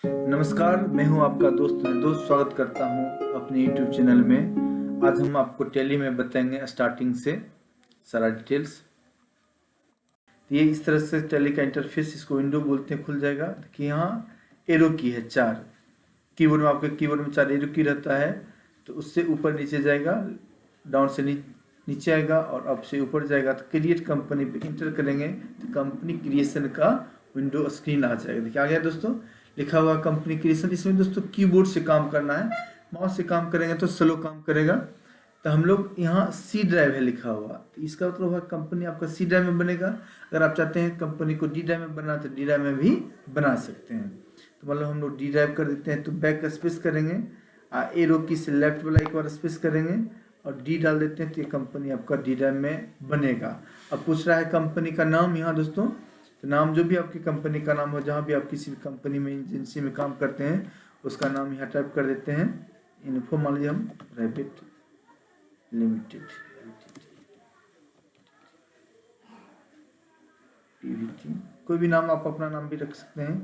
नमस्कार, मैं हूं आपका दोस्त निर्दोष। स्वागत करता हूं अपने YouTube चैनल में। आज हम आपको टैली में बताएंगे स्टार्टिंग से सारा डिटेल्स। तो ये इस तरह से टैली का इंटरफेस, इसको विंडो बोलते हैं, खुल जाएगा। देखिए यहाँ एरो की है 4। कीबोर्ड में आपके कीबोर्ड में 4 एरो की रहता है, तो उससे ऊपर नीचे जाएगा, डाउन से नीचे आएगा और अप से ऊपर जाएगा। तो क्रिएट कंपनी पे इंटर करेंगे तो कंपनी क्रिएशन का विंडो स्क्रीन आ जाएगा। देखिए आ गया दोस्तों, लिखा हुआ कंपनी क्रिएशन। इसमें दोस्तों कीबोर्ड से काम करना है, माउस से काम करेंगे तो स्लो काम करेगा। तो हम लोग यहाँ सी ड्राइव है लिखा हुआ, तो इसका मतलब हुआ कंपनी आपका सी ड्राइव में बनेगा। अगर आप चाहते हैं कंपनी को डी ड्राइव में बनाना तो डी ड्राइव में भी बना सकते हैं। तो मतलब हम लोग डी ड्राइव कर देते हैं, तो बैक स्पेस करेंगे, एरो की से लेफ्ट वाला एक बार स्पेस करेंगे और डी डाल देते हैं, तो ये कंपनी आपका डी ड्राइव में बनेगा। अब पूछ रहा है कंपनी का नाम यहाँ दोस्तों, तो नाम जो भी आपकी कंपनी का नाम हो, जहाँ भी आप किसी भी कंपनी में एजेंसी में काम करते हैं उसका नाम यहाँ टाइप कर देते हैं। इन्फो मान लीजिए हम प्राइवेट लिमिटेड पीवीटी, कोई भी नाम आप अपना नाम भी रख सकते हैं।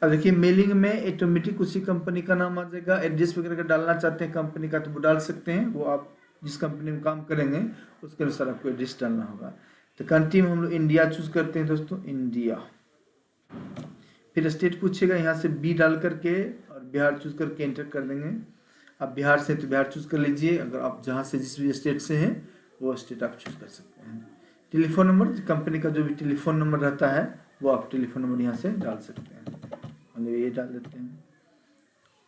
अब देखिए मेलिंग में ऑटोमेटिक उसी कंपनी का नाम आ जाएगा। एड्रेस वगैरह का डालना चाहते हैं कंपनी का तो वो डाल सकते हैं, वो आप जिस कंपनी में काम करेंगे उसके अनुसार आपको एड्रेस डालना होगा। तो कंट्री में हम लोग इंडिया चूज करते हैं दोस्तों, इंडिया। फिर स्टेट पूछेगा, यहाँ से बी डाल करके और बिहार चूज करके एंटर कर देंगे। आप बिहार से तो बिहार चूज कर लीजिए, अगर आप जहाँ से जिस भी स्टेट से हैं वो स्टेट आप चूज कर सकते हैं। टेलीफोन नंबर, कंपनी का जो भी टेलीफोन नंबर रहता है वो आप टेलीफोन नंबर यहाँ से डाल सकते हैं। ये डाल देते हैं,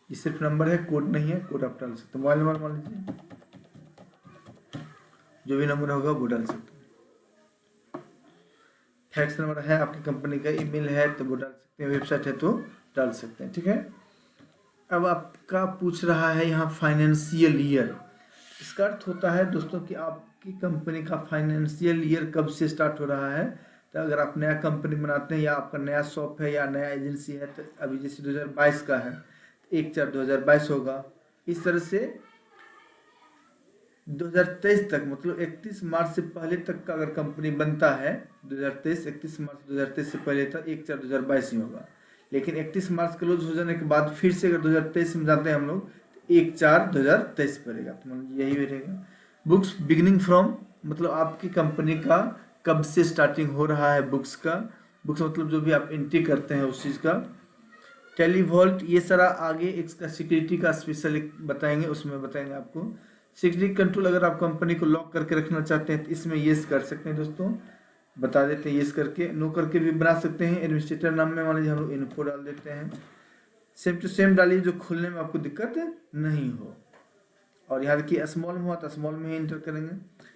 ये सिर्फ नंबर है, कोड नहीं है, कोड आप डाल सकते हैं। मोबाइल नंबर मान लीजिए, जो भी नंबर होगा वो डाल सकते हैं। फैक्स नंबर है, आपकी कंपनी का ईमेल है तो वो डाल सकते हैं, वेबसाइट है तो डाल सकते हैं। ठीक है। अब आपका पूछ रहा है यहाँ फाइनेंशियल ईयर। इसका अर्थ होता है दोस्तों कि आपकी कंपनी का फाइनेंशियल ईयर कब से स्टार्ट हो रहा है। तो अगर आप नया कंपनी बनाते हैं या आपका नया शॉप है या नया एजेंसी है, तो अभी जैसे 2022 का है तो 1/4/2022 होगा। इस तरह से 2023 तक, मतलब 31 मार्च से पहले तक का अगर कंपनी बनता है, 2023 31 मार्च 2023 से पहले तक 1/4/2022 ही होगा। लेकिन 31 मार्च क्लोज हो जाने के बाद फिर से अगर 2023 में जाते हैं हम लोग, 1/4/2023 पड़ेगा, तो मतलब यही रहेगा। बुक्स बिगिनिंग फ्रॉम, मतलब आपकी कंपनी का कब से स्टार्टिंग हो रहा है बुक्स का। बुक्स मतलब जो भी आप एंट्री करते हैं उस चीज़ का। टेलीवॉल्ट, ये सारा आगे इसका सिक्योरिटी का स्पेशल बताएंगे, उसमें बताएंगे आपको। सिक्योरिटी कंट्रोल, अगर आप कंपनी को लॉक करके रखना चाहते हैं तो इसमें येस कर सकते हैं दोस्तों, बता देते हैं येस करके। नो करके भी बना सकते हैं। एडमिनिस्ट्रेटर नाम में मान लीजिए हम लोग इन्फो डाल देते हैं। सेम टू सेम डालिए, जो खुलने में आपको दिक्कत नहीं हो। और यहाँ देखिए स्मॉल में हुआ तो स्मॉल में ही इंटर करेंगे।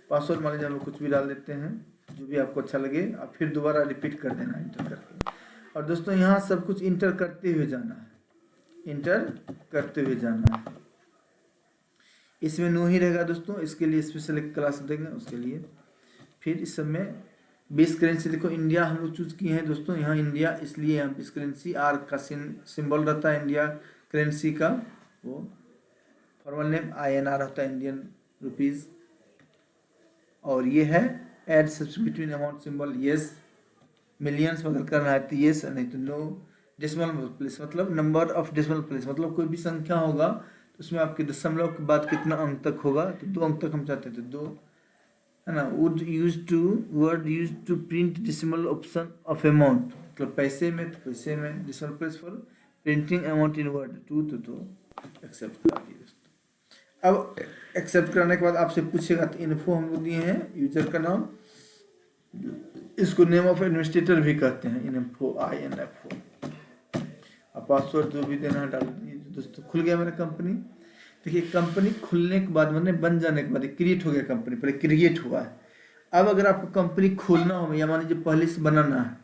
पासवर्ड मान लीजिए हम लोग कुछ भी डाल देते हैं, जो भी आपको अच्छा लगे, और फिर दोबारा रिपीट कर देना इंटर करके। और दोस्तों यहाँ सब कुछ इंटर करते हुए जाना है, इंटर करते हुए जाना है। इसमें नो ही रहेगा दोस्तों, इसके लिए स्पेशल एक क्लास देंगे उसके लिए। फिर इस समय बेस करेंसी, देखो इंडिया हम लोग चूज किए हैं दोस्तों, यहाँ इंडिया इसलिए यहाँ बेस करेंसी आर का सिंबल रहता है इंडिया करेंसी का। वो फॉर्मल नेम INR होता है, इंडियन रुपीज। और ये है add between amount symbol, yes. Millions में अगर करना है तो यस, नहीं तो नो। डेसिमल प्लेस मतलब नंबर ऑफ डेसिमल प्लेस, मतलब कोई भी संख्या होगा तो उसमें आपके दशमलव के बाद कितना अंक तक होगा, तो 2 अंक तक हम चाहते थे, 2 है ना। Would use to print decimal option of amount, मतलब पैसे में तो पैसे में, decimal place for printing amount in word 2, तो एक्सेप्ट कर दिए दोस्तों। अब एक्सेप्ट करने के बाद आपसे पूछेगा, तो इन्फो हम लोग दिए हैं, यूजर का नाम, इसको नेम ऑफ एडमिनिस्ट्रेटर भी कहते हैं, इन्फो INFO। अब पासवर्ड जो भी देना है डाल दीजिए दोस्तों। खुल गया मेरा कंपनी। देखिए कंपनी खुलने के बाद, मतलब बन जाने के बाद क्रिएट हो गया कंपनी, पहले क्रिएट हुआ है। अब अगर आपको कंपनी खोलना हो या मान लीजिए पहले से बनाना है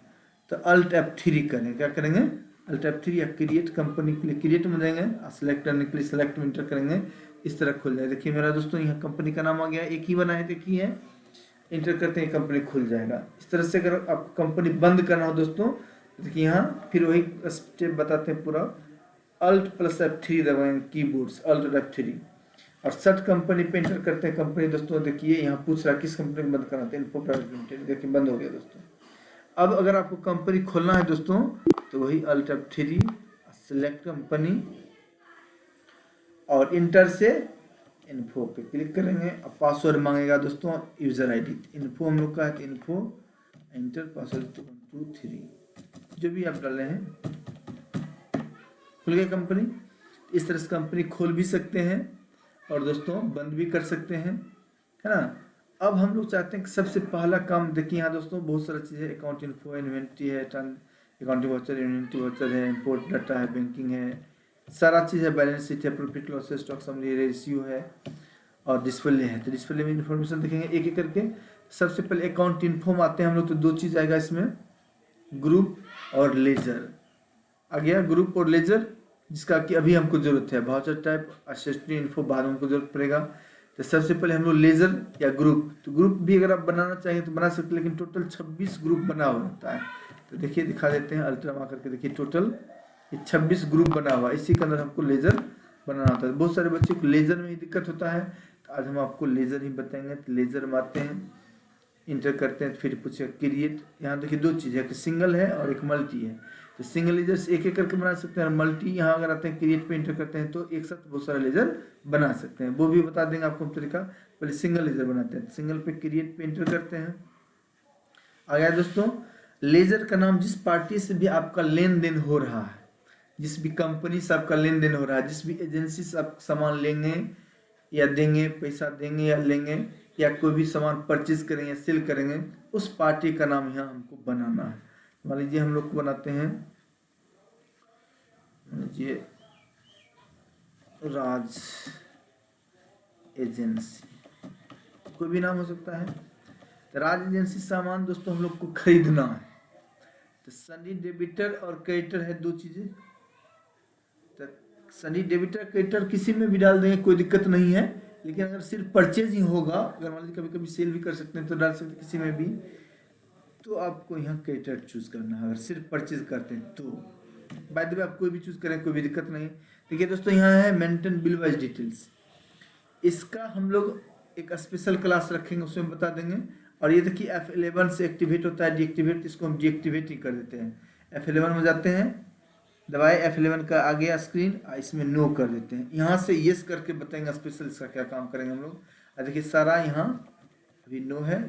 तो Alt F3 करेंगे। क्या करेंगे? Alt F3 या क्रिएट कंपनी के लिए क्रिएट में जाएंगे, सेलेक्ट करने के लिए सेलेक्ट में इंटर करेंगे, इस तरह खुल जाए। देखिए मेरा दोस्तों यहाँ कंपनी का नाम आ गया, एक ही बना है, देखिए है, इंटर करते हैं कंपनी खुल जाएगा। इस तरह से अगर आपको कंपनी बंद करना हो दोस्तों, देखिए यहाँ फिर वही स्टेप बताते हैं पूरा। Alt+F3 दबाएंगे कीबोर्ड, Alt F3, और सर्च कंपनी पे इंटर करते हैं कंपनी दोस्तों। देखिए यहाँ पूछ रहा है किस कंपनी में बंद करना था, इन्फो प्राइवेट लिमिटेड, देखिए बंद हो गया दोस्तों। अब अगर आपको कंपनी खोलना है दोस्तों तो वही Alt F3 सिलेक्ट कंपनी और इंटर से इन्फो पे क्लिक करेंगे। अब पासवर्ड मांगेगा दोस्तों, यूजर आईडी। इन्फो हम लोग का है, इन्फो एंटर पासवर्ड 1 2 3 जो भी आप डाले हैं। खुल गई कंपनी। इस तरह से कंपनी खोल भी सकते हैं और दोस्तों बंद भी कर सकते हैं, है ना। अब हम लोग चाहते हैं कि सबसे पहला काम देखिए यहाँ दोस्तों बहुत सारा चीज़ है। अकाउंट इन्फो, इन्वेंट्री है, अकाउंटिंग वाउचर, इन्वेंट्री वाउचर है, इंपोर्ट डाटा है, बैंकिंग है, सारा चीज़ है, बैलेंस शीट है, प्रॉफिट लॉस है, स्टॉक समरी, रेशियो है और डिस्प्ले है। तो डिस्प्ले में इन्फॉर्मेशन देखेंगे एक एक करके। सबसे पहले अकाउंट इन्फो में आते हैं हम लोग, तो 2 चीज़ आएगा इसमें, ग्रुप और लेजर। आ गया ग्रुप और लेजर, जिसका कि अभी हमको जरूरत है। वाउचर टाइप, असिस्टेंट इन्फो बाद में हमको जरूरत पड़ेगा। तो सबसे पहले हम लोग लेजर या ग्रुप, तो ग्रुप भी अगर आप बनाना चाहिए तो बना सकते हैं, लेकिन टोटल 26 ग्रुप बना हुआ होता है। तो देखिए दिखा देते हैं, अल्ट्रा में करके देखिए, टोटल 26 ग्रुप बना हुआ, इसी के अंदर हमको लेजर बनाना होता है। बहुत सारे बच्चों को लेजर में ही दिक्कत होता है, तो आज हम आपको लेजर ही बताएंगे। तो लेजर में आते हैं, इंटर करते हैं, फिर पूछेगा क्रिएट। यहाँ देखिए 2 चीज़ है, कि सिंगल है और एक मल्टी है। तो सिंगल लेजर से एक एक करके बना सकते हैं, और मल्टी यहाँ अगर आते हैं क्रिएट पे इंटर करते हैं तो एक साथ बहुत सारे लेजर बना सकते हैं। वो भी बता देंगे आपको तरीका। पहले सिंगल लेजर बनाते हैं, सिंगल पे क्रिएट पे इंटर करते हैं। आ गया दोस्तों। लेजर का नाम जिस पार्टी से भी आपका लेन देन हो रहा है, जिस भी कंपनी से आपका लेन देन हो रहा है, जिस भी एजेंसी से आप सामान लेंगे या देंगे, पैसा देंगे या लेंगे, या कोई भी सामान परचेज करेंगे या सेल करेंगे, उस पार्टी का नाम यहाँ हमको बनाना है। मान लीजिए हम लोग को बनाते हैं, लीजिए राज एजेंसी, कोई भी नाम हो सकता है। तो राज एजेंसी सामान दोस्तों हम लोग को खरीदना है। तो सनी डेबिटर और क्रेडिटर है 2 चीजें। तो सनी डेबिटर क्रेडिटर किसी में भी डाल देंगे, कोई दिक्कत नहीं है। लेकिन अगर सिर्फ परचेज ही होगा, अगर मान लीजिए कभी कभी सेल भी कर सकते हैं तो डाल सकते हैं किसी में भी, तो आपको यहाँ क्रेडिटर चूज करना है। अगर सिर्फ परचेज करते हैं तो बाय द वे आप कोई भी चूज करें, कोई भी दिक्कत नहीं। देखिए दोस्तों यहाँ है मेंटेन बिल वाइज डिटेल्स, इसका हम लोग एक स्पेशल क्लास रखेंगे, उसमें बता देंगे। और ये देखिए F11 से एक्टिवेट होता है, डीएक्टिवेट, इसको हम डीएक्टिवेट ही कर देते हैं। F11 में जाते हैं, दबाए F11 का आ गया स्क्रीन, इसमें नो कर देते हैं। यहाँ से यस करके बताएंगे स्पेशल इसका क्या काम करेंगे हम लोग। देखिए सारा यहाँ अभी नो है,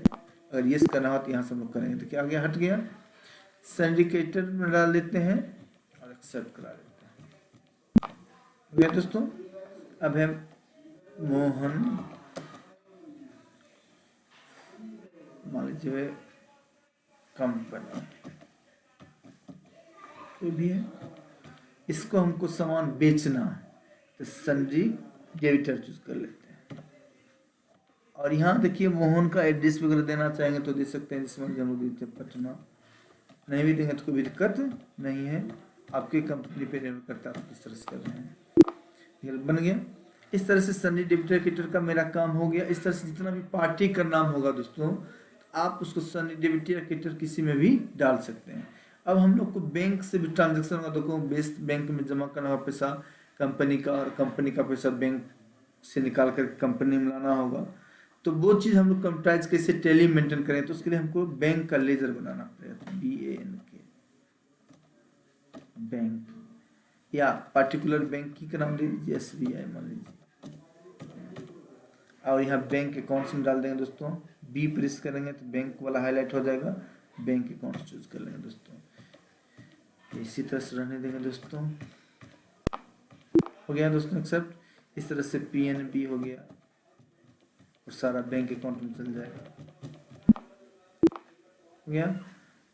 अगर यस करना हो तो यहाँ से हम लोग करेंगे। देखिए आगे हट गया, सिंडिकेटर में डाल देते हैं और एक्सेप्ट करा देते हैं। दोस्तों अब है मोहन, मान लीजिए कंपनी कोई भी है, इसको हमको सामान बेचना है, तो सन्ड्री डेबिटर चूज कर लेते हैं। और यहाँ देखिए मोहन का एड्रेस वगैरह देना चाहेंगे तो दे सकते हैं, जिसमें हम लोग देते हैं पटना। नहीं भी देंगे तो कोई भी दिक्कत नहीं है, आपके कंपनी पे निर्भर करता है आप किस तरह से कर रहे हैं। बन गया। इस तरह से सन्नी डेबिटर क्रेडिटर का मेरा काम हो गया। इस तरह से जितना भी पार्टी का नाम होगा दोस्तों, आप उसको सन्नी डेबिटर क्रेडिटर किसी में भी डाल सकते हैं। अब हम लोग को बैंक से भी ट्रांजेक्शन होगा, देखो बेस्ट बैंक में जमा करना होगा पैसा कंपनी का, और कंपनी का पैसा बैंक से निकाल कर कंपनी में लाना होगा। तो वो चीज़ हम लोग कंप्यूटराइज कैसे टैली मेंटेन करें, तो उसके लिए हमको बैंक का लेजर बनाना पड़ेगा। BANK बैंक, या पार्टिकुलर बैंक की का नाम दे दीजिए SBI मान लीजिए, और यहाँ बैंक अकाउंट्स में डाल देंगे दोस्तों। B प्रेस करेंगे तो बैंक वाला हाईलाइट हो जाएगा, बैंक अकाउंट चूज कर लेंगे दोस्तों। इसी तरह से रहने देंगे दोस्तों। हो गया दोस्तों एक्सेप्ट। इस तरह से PNB हो गया और सारा बैंक अकाउंट में चल जाएगा। हो गया।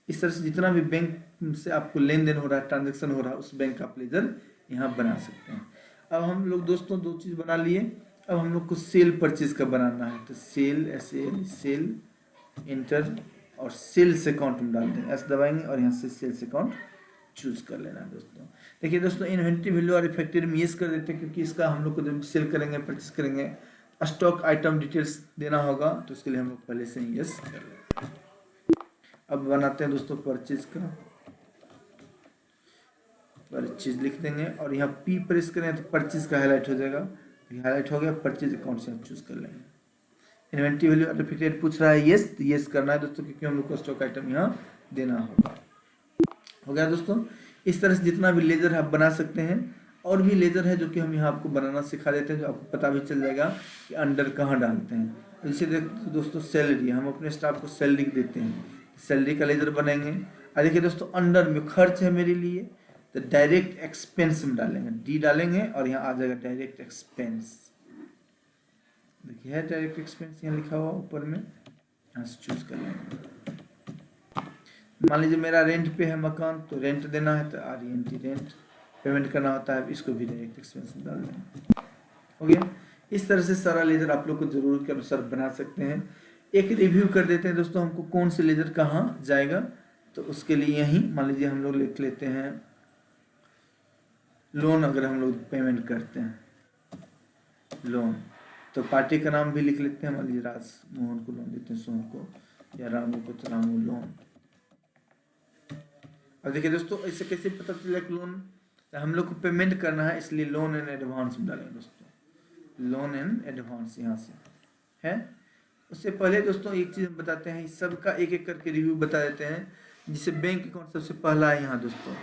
इस तरह से जितना भी बैंक से आपको लेन देन हो रहा है, ट्रांजेक्शन हो रहा है, उस बैंक का आप लेजर यहाँ बना सकते हैं। अब हम लोग दोस्तों 2 चीज़ बना लिए। अब हम लोग को सेल परचेज का बनाना है, तो सेल SAL सेल इंटर और सेल्स अकाउंट में डाल देंगे, S दबाएंगे और यहाँ से सेल्स अकाउंट चूज कर लेना है दोस्तों। देखिए दोस्तों इन्वेंट्री वैल्यू और इफेक्टिव में यस कर देते हैं, क्योंकि इसका हम लोग को जब सेल करेंगे परचेज करेंगे स्टॉक आइटम डिटेल्स देना होगा, तो इसके लिए हम लोग पहले से ही यस कर लेते हैं। अब बनाते हैं दोस्तों परचेज का, परचेज लिख देंगे और यहाँ P प्रेस करें तो परचेज का हाईलाइट हो जाएगा। हाईलाइट हो गया, परचेज अकाउंट से हम चूज कर लेंगे। इन्वेंट्री वैल्यू सर्टिफिकेट पूछ रहा है यस, तो यस करना है दोस्तों, क्योंकि हम लोग को स्टॉक आइटम यहाँ देना होगा। हो गया दोस्तों। इस तरह से जितना भी लेजर आप बना सकते हैं। और भी लेजर है जो कि हम यहाँ आपको बनाना सिखा देते हैं, जो आपको पता भी चल जाएगा कि अंडर कहाँ डालते हैं। जैसे दोस्तों सैलरी, हम अपने स्टाफ को सैलरी देते हैं, सैलरी का लेजर बनाएंगे। और देखिए दोस्तों अंडर में खर्च है मेरे लिए, तो डायरेक्ट एक्सपेंस में डालेंगे, डी डालेंगे और यहाँ आ जाएगा डायरेक्ट एक्सपेंस। देखिए है डायरेक्ट एक्सपेंस यहाँ लिखा हुआ ऊपर में, यहाँ से चूज कर लेंगे। मान लीजिए मेरा रेंट पे है मकान, तो रेंट देना है तो RENT रेंट पेमेंट करना होता है, इसको भी डायरेक्ट एक्सपेंस में डाल देंगे। हो गया। इस तरह से सारा लेजर आप लोग को जरूरत के अनुसार बना सकते हैं। एक रिव्यू कर देते हैं दोस्तों, हमको कौन से लेजर कहाँ जाएगा। तो उसके लिए यही मान लीजिए हम लोग लिख लेते हैं लोन। अगर हम लोग पेमेंट करते हैं लोन, तो पार्टी का नाम भी लिख लेते हैं। मान लीजिए राज मोहन को लोन देते हैं, सोहन को, या रामू को तो रामू लोन। अब देखिए दोस्तों ऐसे कैसे पता चला कि लोन हम लोग को पेमेंट करना है, इसलिए लोन एंड एडवांस में डालेंगे दोस्तों, लोन एंड एडवांस यहाँ से है। उससे पहले दोस्तों एक चीज़ हम बताते हैं, सबका एक एक करके रिव्यू बता देते हैं। जिसे बैंक अकाउंट सबसे पहला है यहाँ दोस्तों,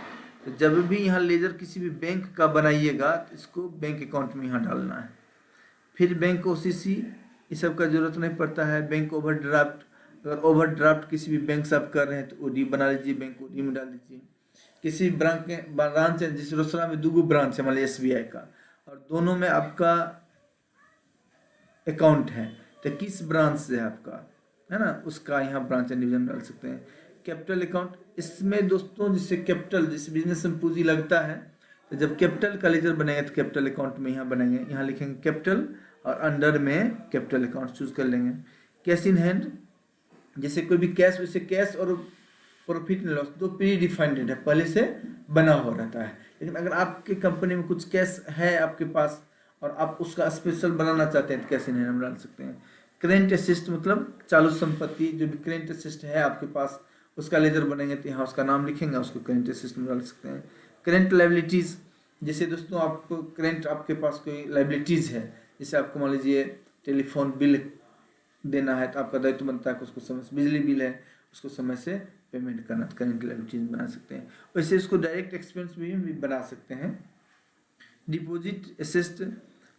तो जब भी यहाँ लेजर किसी भी बैंक का बनाइएगा तो इसको बैंक अकाउंट में यहाँ डालना है। फिर बैंक OCC ये सब का जरूरत नहीं पड़ता है। बैंक ओवरड्राफ्ट, अगर ओवरड्राफ्ट किसी भी बैंक से आप कर रहे हैं तो OD बना लीजिए, बैंक OD में डाल दीजिए। किसी ब्रांच है, जिस रोसड़ा में 2 ब्रांच है मान लीजिए SBI का, और दोनों में आपका अकाउंट है, तो किस ब्रांच से है आपका, है ना, उसका यहाँ ब्रांच एंड डिवीजन डाल सकते हैं। कैपिटल अकाउंट, इसमें दोस्तों जिससे कैपिटल, जिस बिजनेस में पूंजी लगता है, तो जब कैपिटल का लेजर बनेगा तो कैपिटल अकाउंट में यहाँ बनेंगे, यहाँ लिखेंगे कैपिटल और अंडर में कैपिटल अकाउंट चूज कर लेंगे। कैश इन हैंड, जैसे कोई भी कैश, वैसे कैश और profit and loss 2 pre defined है, पहले से बना हो रहता है। लेकिन अगर आपकी कंपनी में कुछ कैश है आपके पास और आप उसका स्पेशल बनाना चाहते हैं तो कैश इन हैंड हम डाल सकते हैं। करेंट असिस्ट मतलब चालू संपत्ति, जो भी करेंट असिस्ट है आपके पास उसका लेजर बनेंगे तो यहाँ उसका नाम लिखेंगे, उसको करेंट असिस्ट में डाल सकते हैं। करेंट लाइबिलिटीज, जैसे दोस्तों आपको करेंट, आपके पास कोई लाइबिलिटीज है, जैसे आपको मान लीजिए टेलीफोन बिल देना है तो आपका दायित्व बनता है कि उसको समय से, बिजली बिल है उसको समय से पेमेंट करना, तो करेंट लाइबिलिटीज बना सकते हैं। वैसे इसको डायरेक्ट एक्सपेंस भी बना सकते हैं। डिपॉजिट असिस्ट,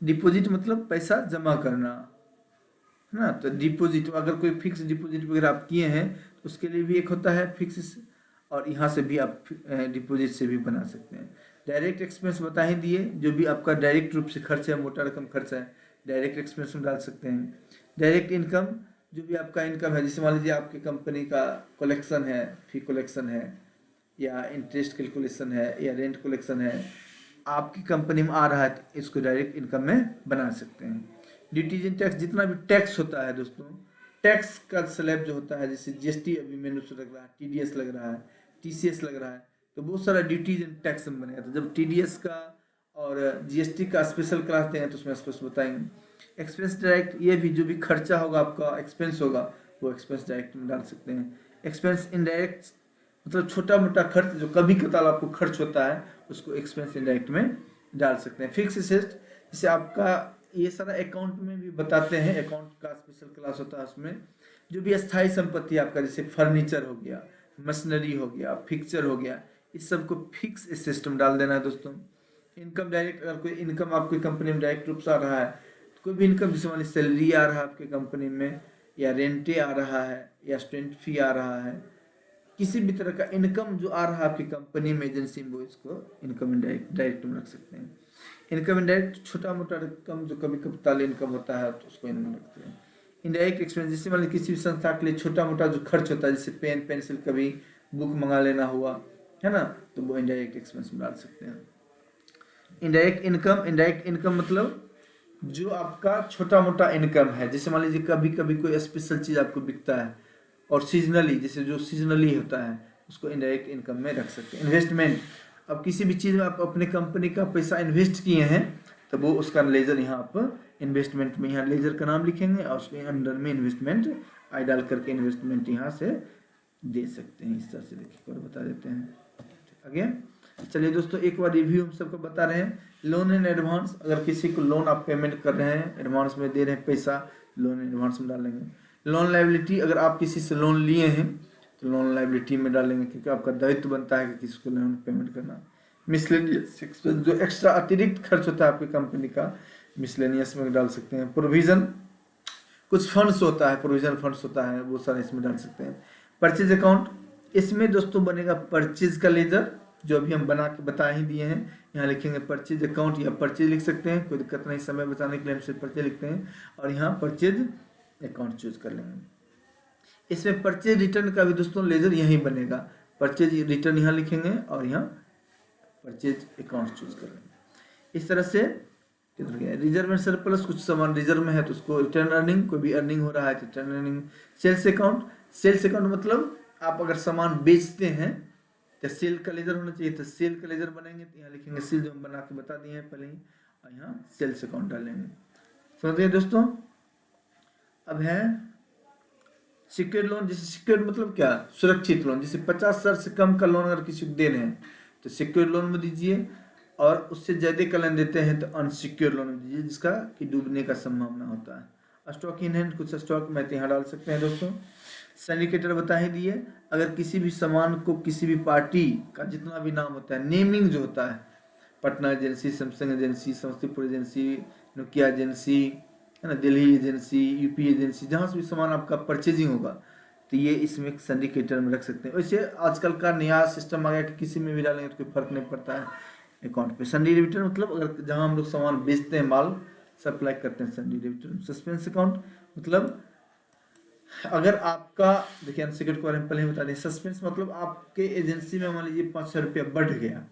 डिपॉजिट मतलब पैसा जमा करना है ना, तो डिपॉजिट अगर कोई फिक्स डिपॉजिट वगैरह आप किए हैं तो उसके लिए भी एक होता है फिक्स, और यहाँ से भी आप डिपॉजिट से भी बना सकते हैं। डायरेक्ट एक्सपेंस बता ही दिए, जो भी आपका डायरेक्ट रूप से खर्च है, मोटा रकम खर्च है, डायरेक्ट एक्सपेंस में डाल सकते हैं। डायरेक्ट इनकम, जो भी आपका इनकम है, जैसे मान लीजिए आपकी कंपनी का कलेक्शन है, फी कलेक्शन है, या इंटरेस्ट कैलकुलेशन है, या रेंट कलेक्शन है, आपकी कंपनी में आ रहा है तो इसको डायरेक्ट इनकम में बना सकते हैं। ड्यूटीज एंड टैक्स, जितना भी टैक्स होता है दोस्तों, टैक्स का स्लैब जो होता है, जैसे GST अभी मेनू से लग रहा है, TDS लग रहा है, TCS लग रहा है, तो बहुत सारा ड्यूटीज एंड टैक्स में बनेगा। तो जब TDS का और GST का स्पेशल क्लास देंगे तो उसमें स्पष्ट बताएंगे। एक्सपेंस डायरेक्ट, ये भी जो भी खर्चा होगा आपका, एक्सपेंस होगा, वो एक्सपेंस डायरेक्ट में डाल सकते हैं। एक्सपेंस इनडायरेक्ट मतलब छोटा मोटा खर्च जो कभी कताल आपको खर्च होता है, उसको एक्सपेंस इनडायरेक्ट में डाल सकते हैं। फिक्स असेट, जैसे आपका ये सारा अकाउंट में भी बताते हैं, अकाउंट का स्पेशल क्लास होता है, उसमें जो भी अस्थायी संपत्ति आपका, जैसे फर्नीचर हो गया, मशीनरी हो गया, फिक्चर हो गया, इस सब को फिक्स सिस्टम डाल देना है दोस्तों। इनकम डायरेक्ट, अगर कोई इनकम आपकी कंपनी में डायरेक्ट रूप से आ रहा है, तो कोई भी इनकम, जैसे मान सैलरी आ रहा है आपकी कंपनी में, या रेंटे आ रहा है, या स्टूडेंट फी आ रहा है, किसी भी तरह का इनकम जो आ रहा है आपकी कंपनी में, एजेंसी में, वो इसको इनकम इनडायरेक्ट डायरेक्ट में रख सकते हैं। इनकम इनडायरेक्ट छोटा मोटा रकम जो कभी कभी ताले इनकम होता है तो उसको इनकम रखते हैं। इनडायरेक्ट एक्सपेंस, जैसे मान लीजिए किसी भी संस्था के लिए छोटा मोटा जो खर्च होता है, जैसे पेन पेंसिल, कभी बुक मंगा लेना हुआ है ना, तो वो इनडायरेक्ट एक्सपेंस में डाल सकते हैं। इनडायरेक्ट इनकम, इनडायरेक्ट इनकम मतलब जो आपका छोटा मोटा इनकम है, जैसे मान लीजिए कभी कभी कोई स्पेशल चीज़ आपको बिकता है, और सीजनली, जैसे जो सीजनली होता है उसको इनडायरेक्ट इनकम में रख सकते हैं। इन्वेस्टमेंट, अब किसी भी चीज़ में आप अपने कंपनी का पैसा इन्वेस्ट किए हैं तो वो उसका लेजर यहाँ आप इन्वेस्टमेंट में, यहाँ लेजर का नाम लिखेंगे और उसके अंडर में इन्वेस्टमेंट आई डाल करके इन्वेस्टमेंट यहाँ से दे सकते हैं। इस तरह से देखिए और बता देते हैं आगे। चलिए दोस्तों एक बार रिव्यू हम सबको बता रहे हैं। लोन एंड एडवांस, अगर किसी को लोन आप पेमेंट कर रहे हैं, एडवांस में दे रहे हैं पैसा, लोन एडवांस में डालेंगे। लोन लायबिलिटी, अगर आप किसी से लोन लिए हैं तो लोन लायबिलिटी में डालेंगे, क्योंकि आपका दायित्व बनता है कि किसको लोन पेमेंट करना। मिसलेनियस एक्सपेंस, जो एक्स्ट्रा अतिरिक्त खर्च होता है आपकी कंपनी का, मिसलेनियस में डाल सकते हैं। प्रोविजन, कुछ फंड्स होता है, प्रोविजन फंड्स होता है, वो सारे इसमें डाल सकते हैं। परचेज अकाउंट, इसमें दोस्तों बनेगा परचेज का लेजर, जो अभी हम बना के बता ही दिए हैं। यहाँ लिखेंगे परचेज अकाउंट या परचेज लिख सकते हैं, कोई दिक्कत नहीं, समय बचाने के लिए हम सिर्फ परचेज लिखते हैं और यहाँ परचेज अकाउंट चूज कर लेंगे। इसमें परचेज रिटर्न का भी दोस्तों लेजर यहीं बनेगा, परचेज रिटर्न यहाँ लिखेंगे और यहाँ परचेज अकाउंट चूज कर लेंगे। इस तरह से किधर गया, रिजर्व एंड सरप्लस, कुछ सामान रिजर्व में है तो उसको रिटर्न अर्निंग, कोई भी अर्निंग हो रहा है तो return earning. Sales account, sales account मतलब आप अगर सामान बेचते हैं तो सेल का लेजर होना चाहिए, तो सेल का लेजर बनाएंगे तो यहाँ लिखेंगे सेल, जो हम बना के बता दिए हैं पहले ही, और यहाँ सेल्स अकाउंट डालेंगे। समझ गए दोस्तों। अब है सिक्योर्ड लोन, जैसे सिक्योर्ड मतलब क्या, सुरक्षित लोन, जैसे 50,000 से कम का लोन अगर किसी को देने हैं तो सिक्योर्ड लोन में दीजिए, और उससे ज़्यादा का लोन देते हैं तो अनसिक्योर्ड लोन में दीजिए, जिसका कि डूबने का संभावना होता है। स्टॉक इन हैंड, कुछ स्टॉक में यहाँ डाल सकते हैं दोस्तों। सिंडिकेटर बता ही दिए, अगर किसी भी सामान को किसी भी पार्टी का जितना भी नाम होता है, नेमिंग जो होता है, Patna agency, Samsung agency, Samastipur agency, Nokia agency, है ना, दिल्ली एजेंसी, यूपी एजेंसी, जहाँ से भी सामान आपका परचेजिंग होगा तो ये इसमें सिंडिकेटर में रख सकते हैं। वैसे आजकल का नया सिस्टम आ गया कि किसी में भी डालेंगे तो कोई फर्क नहीं पड़ता है अकाउंट पे। सन्डी डेबिटर मतलब अगर जहाँ हम लोग सामान बेचते हैं, माल सप्लाई करते हैं, सन्डी डेबिटर। सस्पेंस अकाउंट मतलब अगर आपका, देखिए अनसिक्योर्ड के बारे में पहले ही बता दें, सस्पेंस मतलब आपके एजेंसी में मान लीजिए 500 रुपया बढ़ गया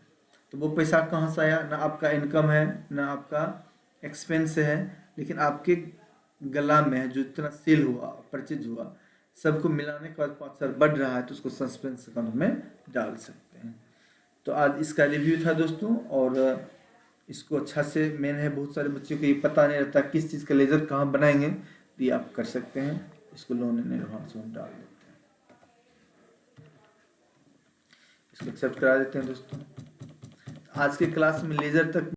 तो वो पैसा कहाँ से आया, ना आपका इनकम है ना आपका एक्सपेंस है, लेकिन आपके गला में है, जो इतना सेल हुआ, परचेज हुआ, सबको मिलाने के बाद 500 बढ़ रहा है तो उसको सस्पेंस अकाउंट में डाल सकते हैं। तो आज इसका रिव्यू था दोस्तों, और इसको अच्छा से, मेन है बहुत सारे बच्चों को ये पता नहीं रहता किस चीज़ का लेजर कहाँ बनाएंगे, तो ये आप कर सकते हैं। इसको लोन इन एडवांस में डाल देते हैं, इसको एक्सेप्ट करा देते हैं दोस्तों। आज के क्लास में लेजर तक